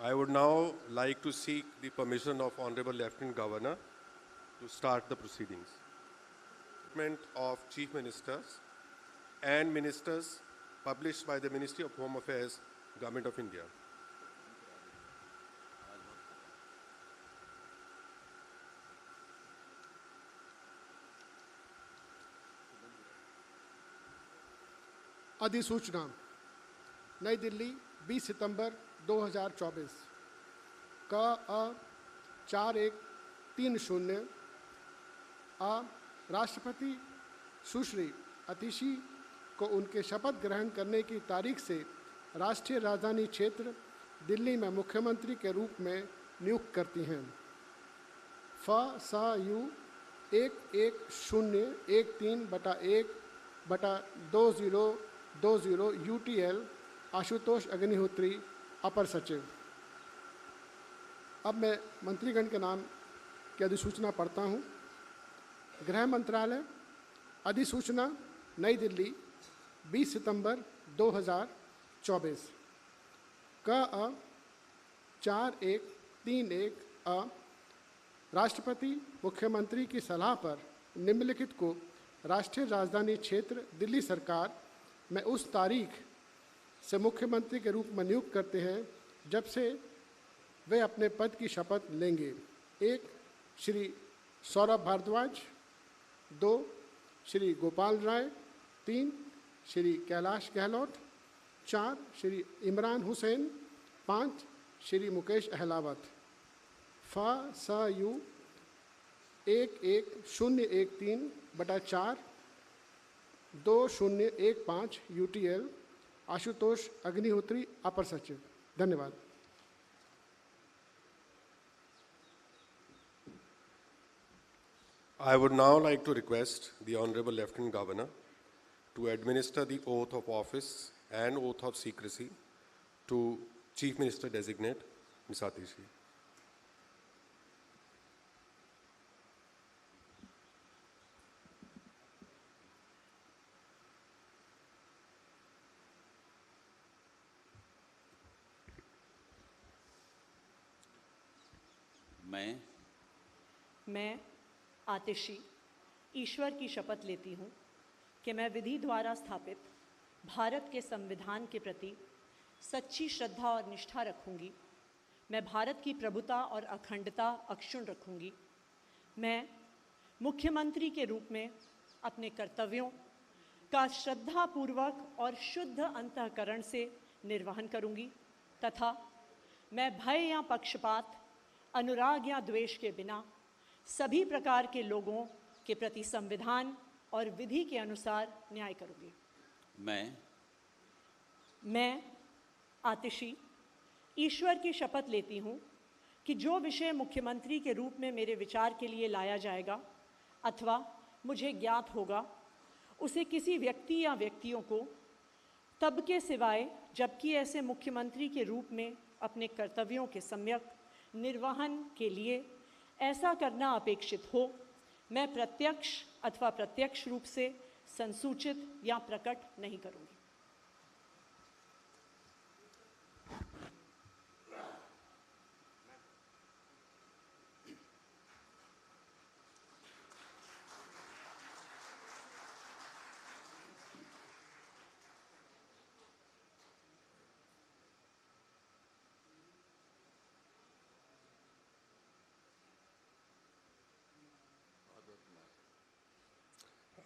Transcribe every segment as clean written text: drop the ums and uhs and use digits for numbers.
I would now like to seek the permission of Honorable Lieutenant Governor to start the proceedings. Appointment of Chief Ministers and Ministers published by the Ministry of Home Affairs, Government of India. अधिसूचना नई दिल्ली 20 सितंबर 2024 का 4130 राष्ट्रपति सुश्री अतिशी को उनके शपथ ग्रहण करने की तारीख से राष्ट्रीय राजधानी क्षेत्र दिल्ली में मुख्यमंत्री के रूप में नियुक्त करती हैं। फ़.स.यू 1113/1/2020 UTL आशुतोष अग्निहोत्री, अपर सचिव। अब मैं मंत्रीगण के नाम की अधिसूचना पढ़ता हूँ। गृह मंत्रालय, अधिसूचना नई दिल्ली 20 सितंबर 2024 का 4131 राष्ट्रपति मुख्यमंत्री की सलाह पर निम्नलिखित को राष्ट्रीय राजधानी क्षेत्र दिल्ली सरकार में उस तारीख से मुख्यमंत्री के रूप में नियुक्त करते हैं जब से वे अपने पद की शपथ लेंगे। 1. श्री सौरभ भारद्वाज। 2. श्री गोपाल राय। 3. श्री कैलाश गहलोत। 4. श्री इमरान हुसैन। 5. श्री मुकेश अहलावत। फ़.स.यू 11013/4/2015 UTL आशुतोष अग्निहोत्री, अपर सचिव। धन्यवाद। I would now like to request the Honorable Lieutenant Governor to administer the oath of office and oath of secrecy to Chief Minister Designate, Ms. Atishi. मैं आतिशी ईश्वर की शपथ लेती हूँ कि मैं विधि द्वारा स्थापित भारत के संविधान के प्रति सच्ची श्रद्धा और निष्ठा रखूँगी। मैं भारत की प्रभुता और अखंडता अक्षुण्ण रखूँगी। मैं मुख्यमंत्री के रूप में अपने कर्तव्यों का श्रद्धापूर्वक और शुद्ध अंतःकरण से निर्वहन करूँगी तथा मैं भय या पक्षपात, अनुराग या द्वेष के बिना सभी प्रकार के लोगों के प्रति संविधान और विधि के अनुसार न्याय करूँगी। मैं आतिशी ईश्वर की शपथ लेती हूँ कि जो विषय मुख्यमंत्री के रूप में मेरे विचार के लिए लाया जाएगा अथवा मुझे ज्ञात होगा, उसे किसी व्यक्ति या व्यक्तियों को तब के सिवाय जबकि ऐसे मुख्यमंत्री के रूप में अपने कर्तव्यों के सम्यक निर्वहन के लिए ऐसा करना अपेक्षित हो, मैं प्रत्यक्ष अथवा प्रत्यक्ष रूप से संसूचित या प्रकट नहीं करूँगी।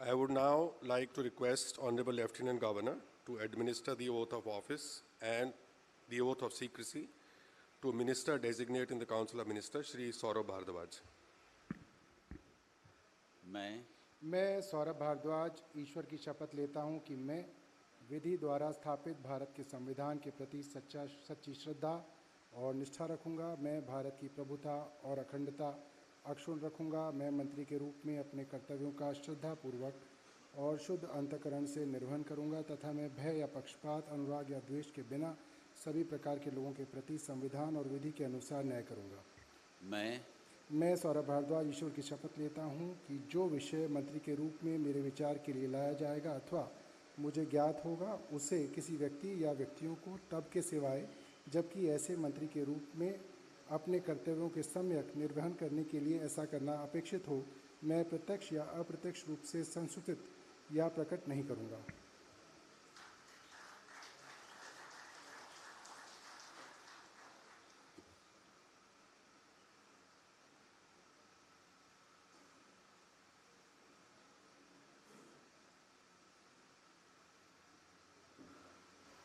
I would now like to request Honorable Lieutenant Governor to administer the oath of office and the oath of secrecy to Minister Designate in the Council of Ministers, Shri Saurabh Bhardwaj. मैं सौरभ भारद्वाज ईश्वर की शपथ लेता हूँ कि मैं विधि द्वारा स्थापित भारत के संविधान के प्रति सच्ची श्रद्धा और निष्ठा रखूँगा। मैं भारत की प्रभुता और अखंडता अक्षुण्ण रखूँगा। मैं मंत्री के रूप में अपने कर्तव्यों का श्रद्धापूर्वक और शुद्ध अंतःकरण से निर्वहन करूँगा तथा मैं भय या पक्षपात, अनुराग या द्वेष के बिना सभी प्रकार के लोगों के प्रति संविधान और विधि के अनुसार न्याय करूँगा। मैं सौरभ भारद्वाज ईश्वर की शपथ लेता हूँ कि जो विषय मंत्री के रूप में मेरे विचार के लिए लाया जाएगा अथवा मुझे ज्ञात होगा, उसे किसी व्यक्ति या व्यक्तियों को तब के सिवाय जबकि ऐसे मंत्री के रूप में अपने कर्तव्यों के सम्यक निर्वहन करने के लिए ऐसा करना अपेक्षित हो, मैं प्रत्यक्ष या अप्रत्यक्ष रूप से संसूचित या प्रकट नहीं करूँगा।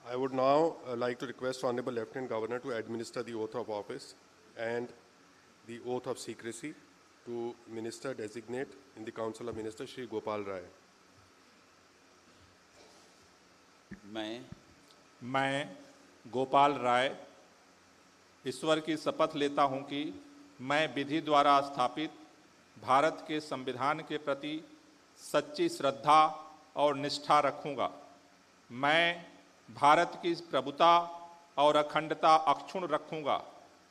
I would now like to request Honorable Lieutenant Governor to administer the oath of office and the oath of secrecy to Minister Designate in the Council of Ministers, Shri Gopal Rai. मैं गोपाल राय ईश्वर की शपथ लेता हूं कि मैं विधि द्वारा स्थापित भारत के संविधान के प्रति सच्ची श्रद्धा और निष्ठा रखूंगा। मैं भारत की प्रभुता और अखंडता अक्षुण्ण रखूंगा।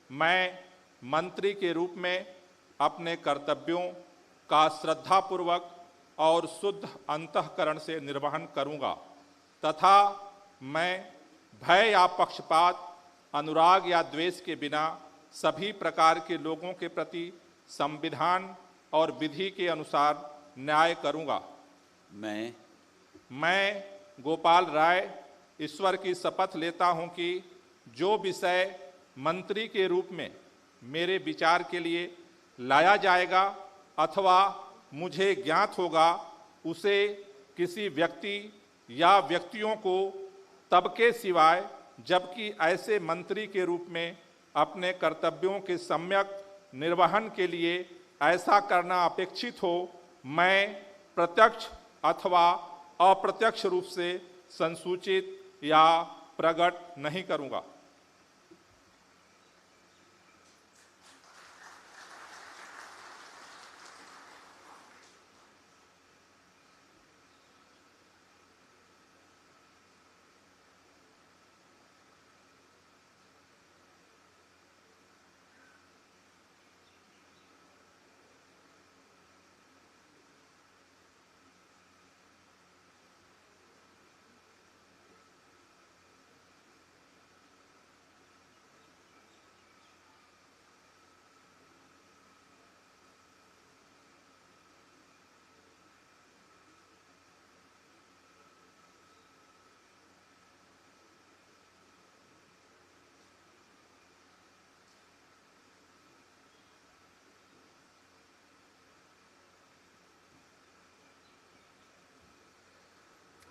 मैं मंत्री के रूप में अपने कर्तव्यों का श्रद्धापूर्वक और शुद्ध अंतःकरण से निर्वहन करूंगा तथा मैं भय या पक्षपात, अनुराग या द्वेष के बिना सभी प्रकार के लोगों के प्रति संविधान और विधि के अनुसार न्याय करूंगा। मैं गोपाल राय ईश्वर की शपथ लेता हूं कि जो विषय मंत्री के रूप में मेरे विचार के लिए लाया जाएगा अथवा मुझे ज्ञात होगा, उसे किसी व्यक्ति या व्यक्तियों को तब के सिवाय जबकि ऐसे मंत्री के रूप में अपने कर्तव्यों के सम्यक निर्वहन के लिए ऐसा करना अपेक्षित हो, मैं प्रत्यक्ष अथवा अप्रत्यक्ष रूप से संसूचित या प्रकट नहीं करूंगा।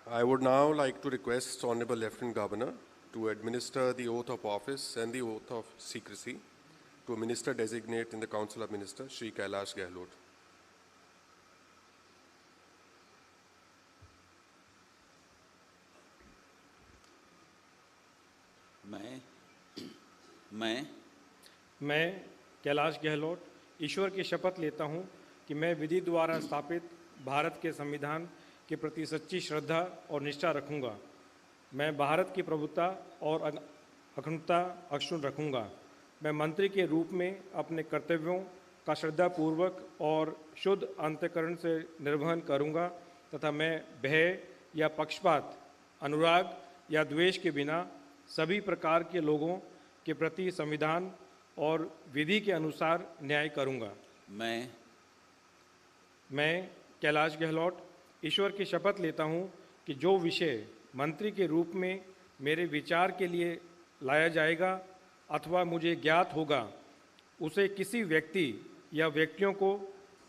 I would now like to request Honorable Lieutenant Governor to administer the oath of office and the oath of secrecy to Minister Designate in the Council of Ministers, Shri Kailash Gehlot. मैं कैलाश गहलोत ईश्वर की शपथ लेता हूं कि मैं विधि द्वारा स्थापित भारत के संविधान के प्रति सच्ची श्रद्धा और निष्ठा रखूंगा। मैं भारत की प्रभुता और अखंडता अक्षुण्ण रखूंगा। मैं मंत्री के रूप में अपने कर्तव्यों का श्रद्धापूर्वक और शुद्ध अंतःकरण से निर्वहन करूंगा तथा मैं भय या पक्षपात, अनुराग या द्वेष के बिना सभी प्रकार के लोगों के प्रति संविधान और विधि के अनुसार न्याय करूंगा। मैं कैलाश गहलोत ईश्वर की शपथ लेता हूं कि जो विषय मंत्री के रूप में मेरे विचार के लिए लाया जाएगा अथवा मुझे ज्ञात होगा, उसे किसी व्यक्ति या व्यक्तियों को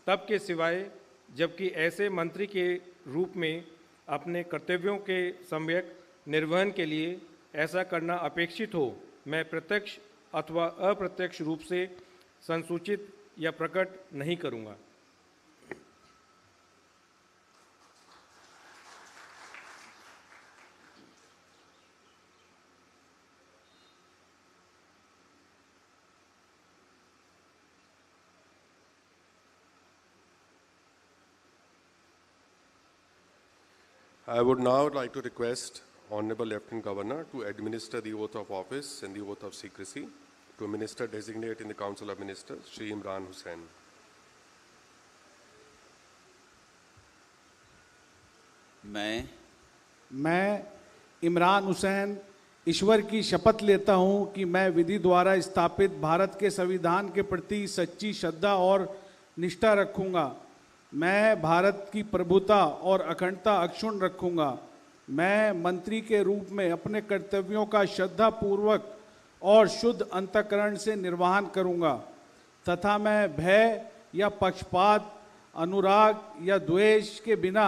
तब के सिवाय जबकि ऐसे मंत्री के रूप में अपने कर्तव्यों के सम्यक निर्वहन के लिए ऐसा करना अपेक्षित हो, मैं प्रत्यक्ष अथवा अप्रत्यक्ष रूप से संसूचित या प्रकट नहीं करूंगा। I would now like to request Honorable Lieutenant Governor to administer the oath of office and the oath of secrecy to Minister Designate in the Council of Ministers, Shri Imran Hussain. मैं इमरान हुसैन ईश्वर की शपथ लेता हूं कि मैं विधि द्वारा स्थापित भारत के संविधान के प्रति सच्ची श्रद्धा और निष्ठा रखूंगा। मैं भारत की प्रभुता और अखंडता अक्षुण्ण रखूंगा। मैं मंत्री के रूप में अपने कर्तव्यों का श्रद्धापूर्वक और शुद्ध अंतःकरण से निर्वहन करूंगा तथा मैं भय या पक्षपात, अनुराग या द्वेष के बिना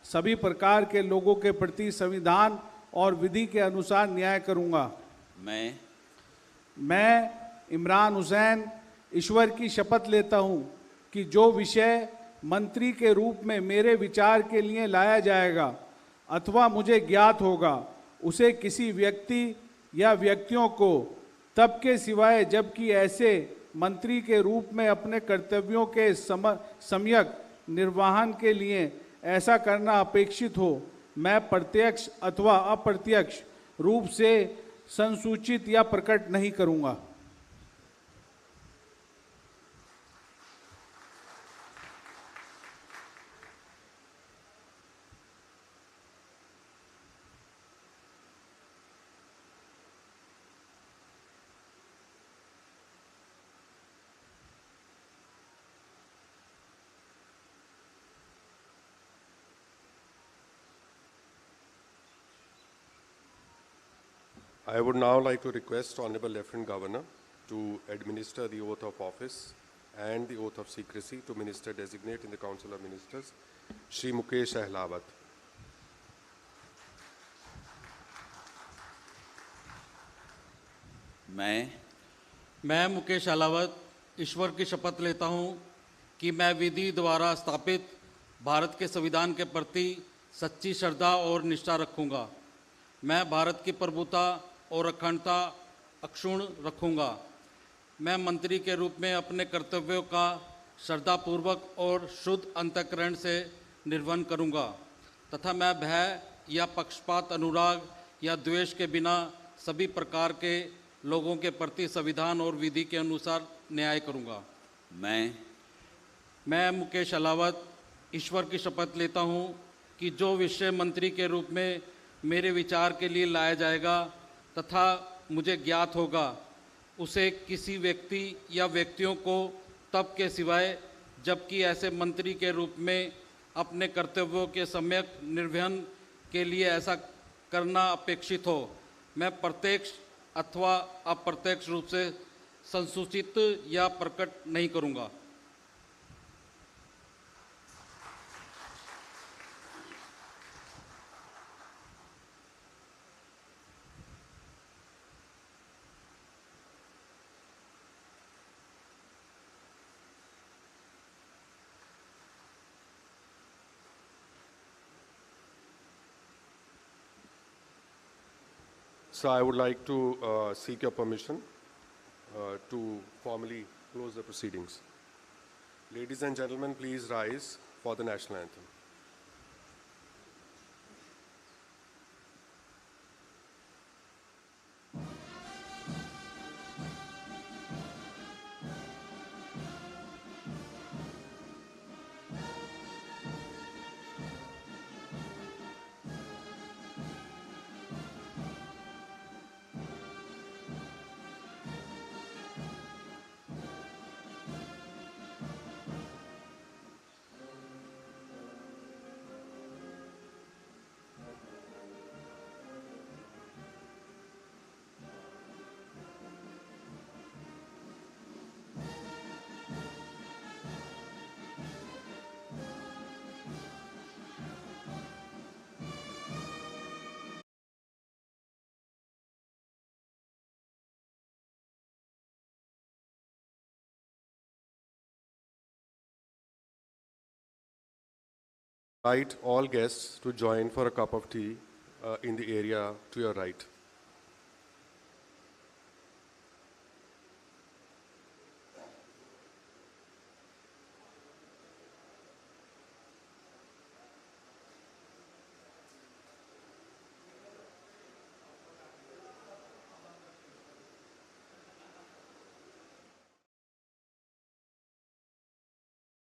सभी प्रकार के लोगों के प्रति संविधान और विधि के अनुसार न्याय करूंगा। मैं इमरान हुसैन ईश्वर की शपथ लेता हूं कि जो विषय मंत्री के रूप में मेरे विचार के लिए लाया जाएगा अथवा मुझे ज्ञात होगा, उसे किसी व्यक्ति या व्यक्तियों को तब के सिवाय जबकि ऐसे मंत्री के रूप में अपने कर्तव्यों के सम्यक निर्वहन के लिए ऐसा करना अपेक्षित हो, मैं प्रत्यक्ष अथवा अप्रत्यक्ष रूप से संसूचित या प्रकट नहीं करूंगा। I would now like to request Honorable Lieutenant Governor to administer the oath of office and the oath of secrecy to Minister Designate in the Council of Ministers, Shri Mukesh Ahlawat. मैं मुकेश अहलावत ईश्वर की शपथ लेता हूं कि मैं विधि द्वारा स्थापित भारत के संविधान के प्रति सच्ची श्रद्धा और निष्ठा रखूंगा। मैं भारत की प्रभुता और अखंडता अक्षुण्ण रखूंगा। मैं मंत्री के रूप में अपने कर्तव्यों का श्रद्धापूर्वक और शुद्ध अंतःकरण से निर्वहन करूंगा तथा मैं भय या पक्षपात, अनुराग या द्वेष के बिना सभी प्रकार के लोगों के प्रति संविधान और विधि के अनुसार न्याय करूंगा। मैं मुकेश अहलावत ईश्वर की शपथ लेता हूं कि जो विषय मंत्री के रूप में मेरे विचार के लिए लाया जाएगा तथा मुझे ज्ञात होगा, उसे किसी व्यक्ति या व्यक्तियों को तब के सिवाय जबकि ऐसे मंत्री के रूप में अपने कर्तव्यों के सम्यक निर्वहन के लिए ऐसा करना अपेक्षित हो, मैं प्रत्यक्ष अथवा अप्रत्यक्ष रूप से संसूचित या प्रकट नहीं करूंगा। So I would like to seek your permission to formally close the proceedings. Ladies and gentlemen, please rise for the national anthem. Invite all guests to join for a cup of tea in the area to your right.